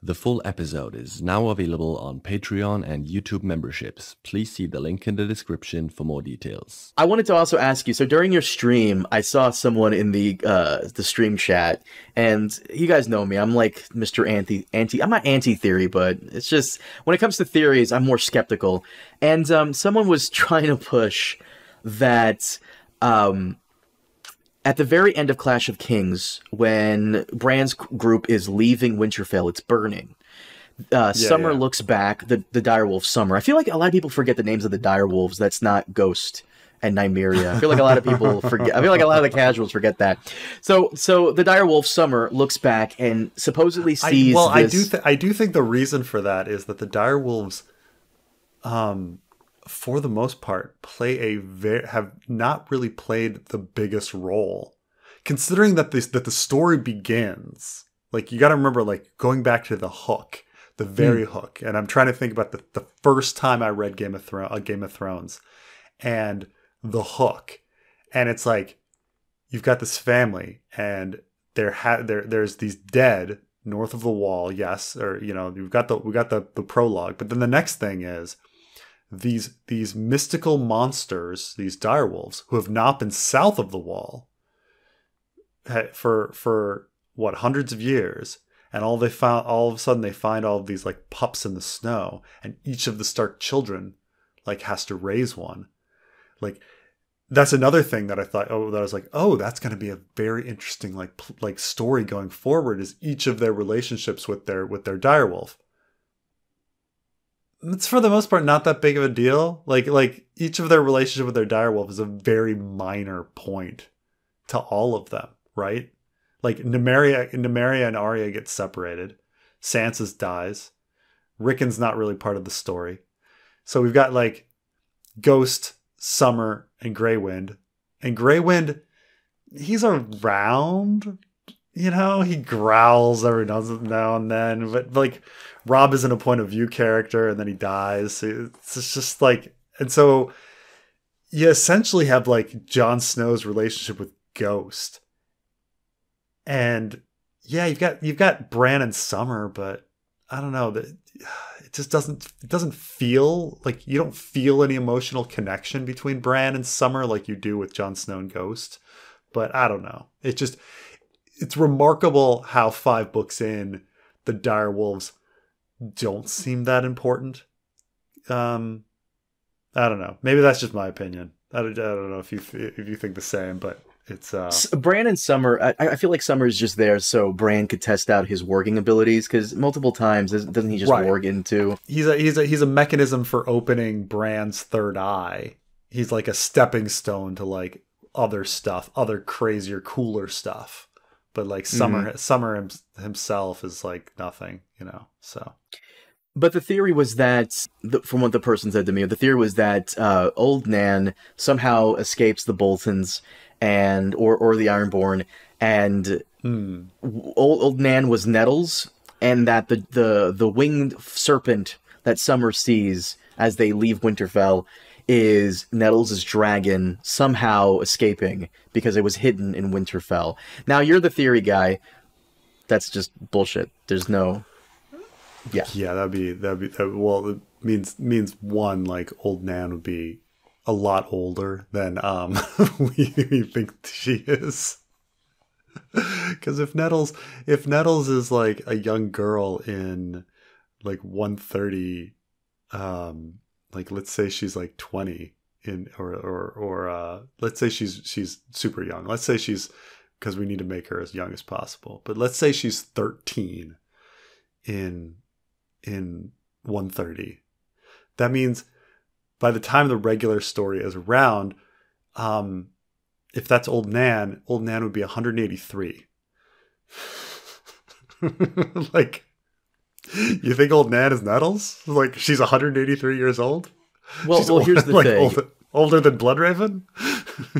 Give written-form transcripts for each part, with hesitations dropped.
The full episode is now available on Patreon and YouTube memberships. Please see the link in the description for more details. I wanted to also ask you, so during your stream, I saw someone in the stream chat, and you guys know me, I'm like Mr. I'm not anti-theory, but it's just, when it comes to theories, I'm more skeptical. And someone was trying to push that at the very end of Clash of Kings, when Bran's group is leaving Winterfell, it's burning. Summer looks back, the direwolf Summer. I feel like a lot of people forget the names of the direwolves. That's not Ghost and Nymeria. I feel like a lot of people forget. I feel like a lot of the casuals forget that. So the direwolf Summer looks back and supposedly sees. I do think the reason for that is that the direwolves, for the most part, have not really played the biggest role, considering that the story begins. Like, you got to remember, like, going back to the hook, the very hook, and I'm trying to think about the first time I read Game of Thrones, and the hook, and it's like, you've got this family, and there's these dead north of the wall, yes, or we got the prologue, but then the next thing is these mystical monsters, these direwolves, who have not been south of the wall for what, hundreds of years, and all of a sudden they find all of these like pups in the snow, and each of the Stark children like has to raise one. Like, that's another thing that I thought, that I was like, that's going to be a very interesting like story going forward, is each of their relationships with their direwolf. It's for the most part not that big of a deal. Like each of their relationship with their direwolf is a very minor point to all of them, right? Like Nymeria and Arya get separated. Sansa dies. Rickon's not really part of the story. So we've got like Ghost, Summer, and Grey Wind. And Grey Wind, he's around. He growls every now and then, but like Robb isn't a point of view character, and then he dies. It's just like, and so you essentially have like Jon Snow's relationship with Ghost, and you've got Bran and Summer, but I don't know, that it just doesn't feel like, you don't feel any emotional connection between Bran and Summer like you do with Jon Snow and Ghost. But I don't know, it's remarkable how 5 books in, the direwolves don't seem that important. I don't know. Maybe that's just my opinion. I don't know if you think the same, but it's Bran and Summer. I feel like Summer is just there so Bran could test out his warging abilities, because multiple times doesn't he just warg into? He's a mechanism for opening Bran's third eye. He's like a stepping stone to like other stuff, other crazier, cooler stuff. But like Summer himself is like nothing, so. But the theory was that, from what the person said to me, the theory was that old Nan somehow escapes the Boltons or the Ironborn, and old Nan was Nettles, and that the winged serpent that Summer sees as they leave Winterfell is Nettles' dragon somehow escaping because it was hidden in Winterfell. Now, you're the theory guy. That's just bullshit. There's no... Yeah. Yeah, that'd be well, it means one, like, old Nan would be a lot older than we think she is. Because if Nettles is like a young girl in like 130, like, let's say she's like 20 or let's say she's super young. Let's say she's, because we need to make her as young as possible. But let's say she's 13 in 130. That means by the time the regular story is around, if that's old Nan would be 183. Like, you think old Nan is Nettles? Like, she's 183 years old? Well, here's the thing. Older than Bloodraven?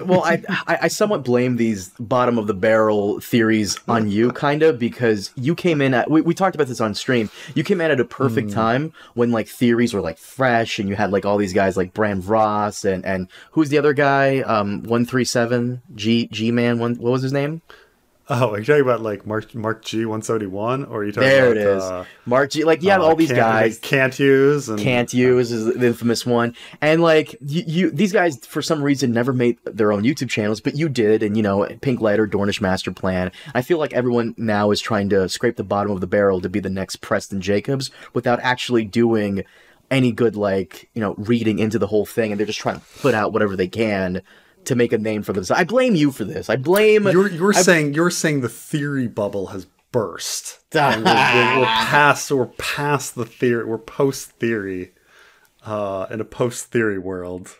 Well, I somewhat blame these bottom of the barrel theories on you, kind of, because you came in at, we talked about this on stream, you came in at a perfect time when like theories were like fresh, and you had like all these guys like Bran Ross and who's the other guy, 137 G-Man, what was his name? Oh, are you talking about like Mark G 171, or are you talking There about it is. Mark G. Like, you have all these guys. Can't Use and Can't Use is the infamous one. And like these guys for some reason never made their own YouTube channels, but you did. And you know, Pink Letter, Dornish Master Plan. I feel like everyone now is trying to scrape the bottom of the barrel to be the next Preston Jacobs without actually doing any good, like, you know, reading into the whole thing, and they're just trying to put out whatever they can to make a name for themselves. I blame you for this. I blame you're saying the theory bubble has burst. And we're past the theory. We're post theory, in a post theory world.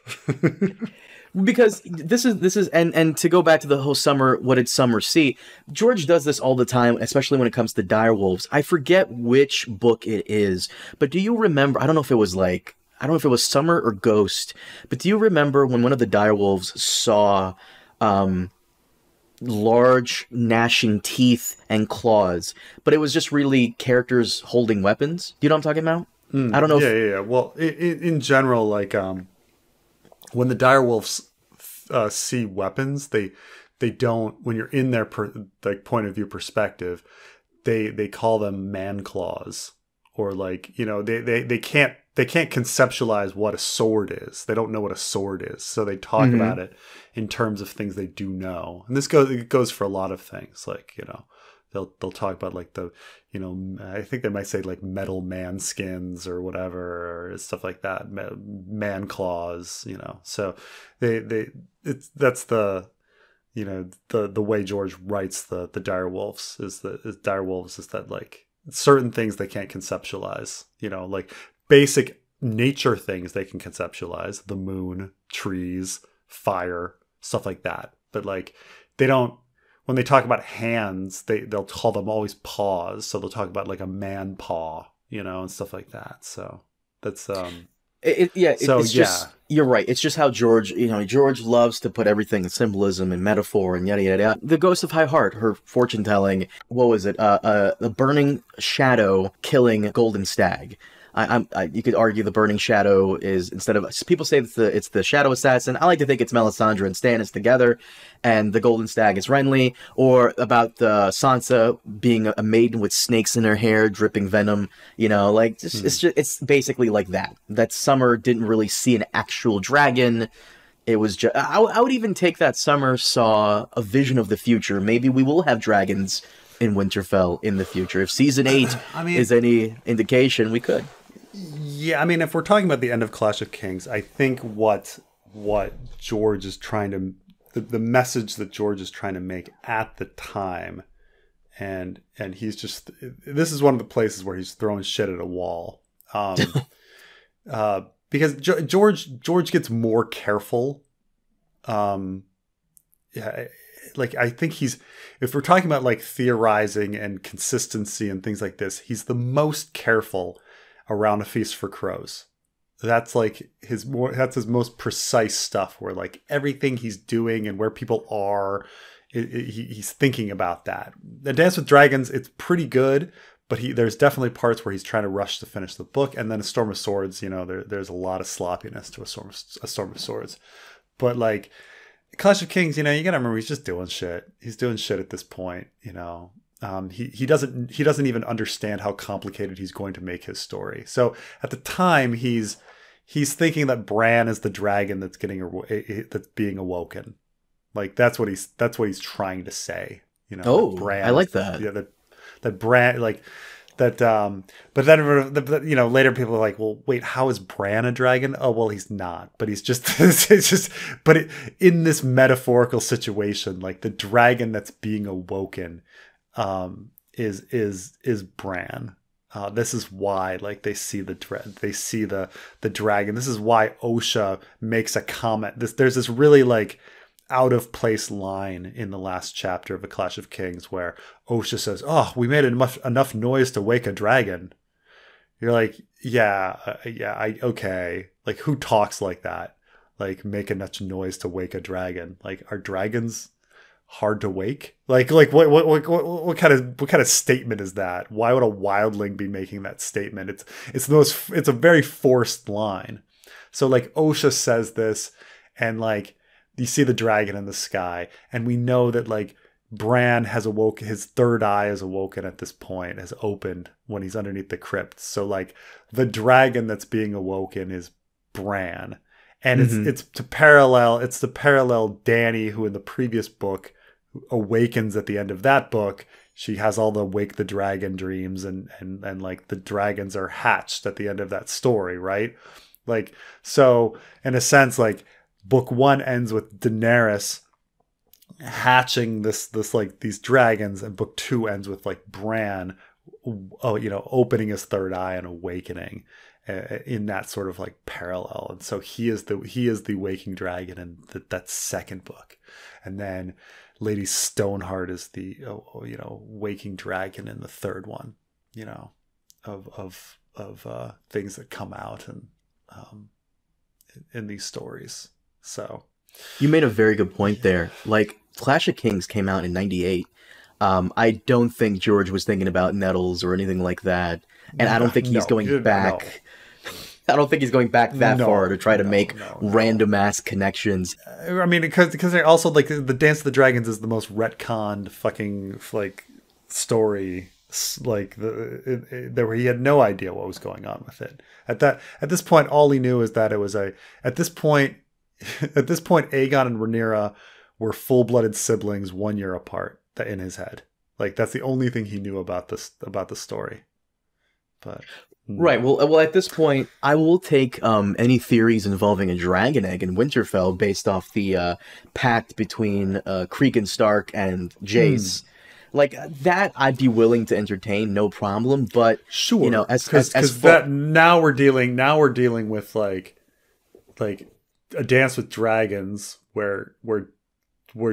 Because this is and to go back to the whole Summer, what did Summer see? George does this all the time, especially when it comes to direwolves. I forget which book it is, but do you remember? I don't know if it was Summer or Ghost, but do you remember when one of the direwolves saw large gnashing teeth and claws, but it was just really characters holding weapons? Do you know what I'm talking about? I don't know. Yeah. Well, in general, like when the direwolves see weapons, they don't. When you're in their like point of view perspective, they call them man claws, or like, you know, they can't conceptualize what a sword is. They don't know what a sword is, so they talk about it in terms of things they do know. And this goes for a lot of things, like, you know, they'll talk about like the, you know, I think they might say like metal man skins or whatever, or stuff like that, man claws, you know. So that's the, you know, the way George writes the direwolves is that like certain things they can't conceptualize, you know, like basic nature things they can conceptualize, the moon, trees, fire, stuff like that. But like they don't, when they talk about hands, they'll call them always paws. So they'll talk about like a man paw, you know, and stuff like that. So that's you're right. It's just how George loves to put everything in symbolism and metaphor and yada yada yada. The Ghost of High Heart, her fortune telling, what was it? The burning shadow killing Golden Stag. You could argue the burning shadow is, instead of, people say it's the shadow assassin. I like to think it's Melisandre and Stannis together, and the golden stag is Renly. Or about the Sansa being a maiden with snakes in her hair, dripping venom. You know, like it's basically like that. That Summer didn't really see an actual dragon. It was just, I would even take that Summer saw a vision of the future. Maybe we will have dragons in Winterfell in the future. If season 8 is any indication, we could. Yeah, I mean, if we're talking about the end of Clash of Kings, I think what George is trying to, the message that George is trying to make at the time, and he's just, this is one of the places where he's throwing shit at a wall, because George gets more careful. Yeah, like I think if we're talking about like theorizing and consistency and things like this, he's the most careful around A Feast for Crows. That's like his most precise stuff, where like everything he's doing and where people are, he's thinking about that. The Dance with Dragons, it's pretty good, but there's definitely parts where he's trying to rush to finish the book. And then A Storm of Swords, you know, there's a lot of sloppiness to A Storm of Swords. But like Clash of Kings, you know, you gotta remember he's just doing shit. He's doing shit at this point, you know. He doesn't even understand how complicated he's going to make his story. So at the time, he's thinking that Bran is the dragon that's being awoken. Like that's what he's trying to say. You know. Oh, Bran, I like that. Yeah, that Bran, like that. But then, you know, later people are like, well, wait, how is Bran a dragon? Oh, well, he's not. But he's just in this metaphorical situation, like the dragon that's being awoken is Bran. This is why, like, they see the dragon. This is why Osha makes a comment. There's this really like out of place line in the last chapter of A Clash of Kings where Osha says, "Oh, we made enough noise to wake a dragon." You're like, okay. Like, who talks like that? Like, make enough noise to wake a dragon? Like, are dragons hard to wake? Like what kind of statement is that? Why would a wildling be making that statement? It's a very forced line. So like Osha says this, and like you see the dragon in the sky, and we know that like Bran has awoke, his third eye is awoken at this point, has opened when he's underneath the crypt. So like the dragon that's being awoken is Bran. And it's to parallel Dany, who in the previous book awakens at the end of that book. She has all the wake the dragon dreams and like the dragons are hatched at the end of that story, right? Like, so in a sense, like book 1 ends with Daenerys hatching this like these dragons, and book 2 ends with like Bran, opening his third eye and awakening in that sort of like parallel. And so he is the waking dragon in that second book, and then Lady Stoneheart is the waking dragon in the third one, of things that come out and in these stories. So you made a very good point there. Like, Clash of Kings came out in '98. I don't think George was thinking about Nettles or anything like that, and I don't think he's going back. No. I don't think he's going back that far to try to make random ass connections. I mean, because they also, like, the Dance of the Dragons is the most retconned fucking like story. Like where he had no idea what was going on with it. At this point, all he knew is that it was at this point, Aegon and Rhaenyra were full-blooded siblings 1 year apart in his head. Like, that's the only thing he knew about the story. But right. Well, at this point, I will take any theories involving a dragon egg in Winterfell based off the pact between Cregan Stark and Jace. Like, that I'd be willing to entertain, no problem. But sure, now we're dealing with like a Dance with Dragons where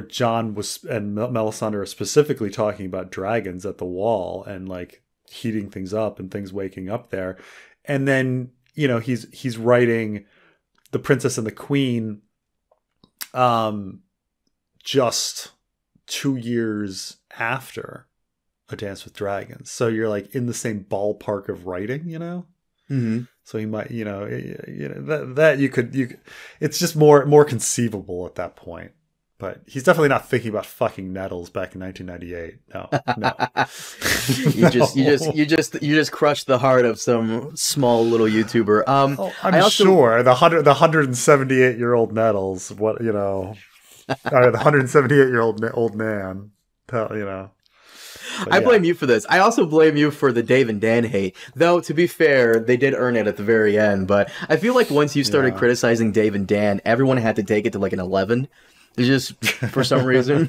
Jon and Melisandre are specifically talking about dragons at the Wall and like heating things up and things waking up there. And then, he's writing The Princess and the Queen just 2 years after A Dance with Dragons. So you're like in the same ballpark of writing, Mm-hmm. So he might, that you could, it's just more conceivable at that point. But he's definitely not thinking about fucking Nettles back in 1998. No. You just crushed the heart of some small little YouTuber. I'm sure the 178-year-old Nettles. What the 178-year-old old man. I blame you for this. I also blame you for the Dave and Dan hate. Though, to be fair, they did earn it at the very end. But I feel like once you started criticizing Dave and Dan, everyone had to take it to like an 11. It's just, for some reason.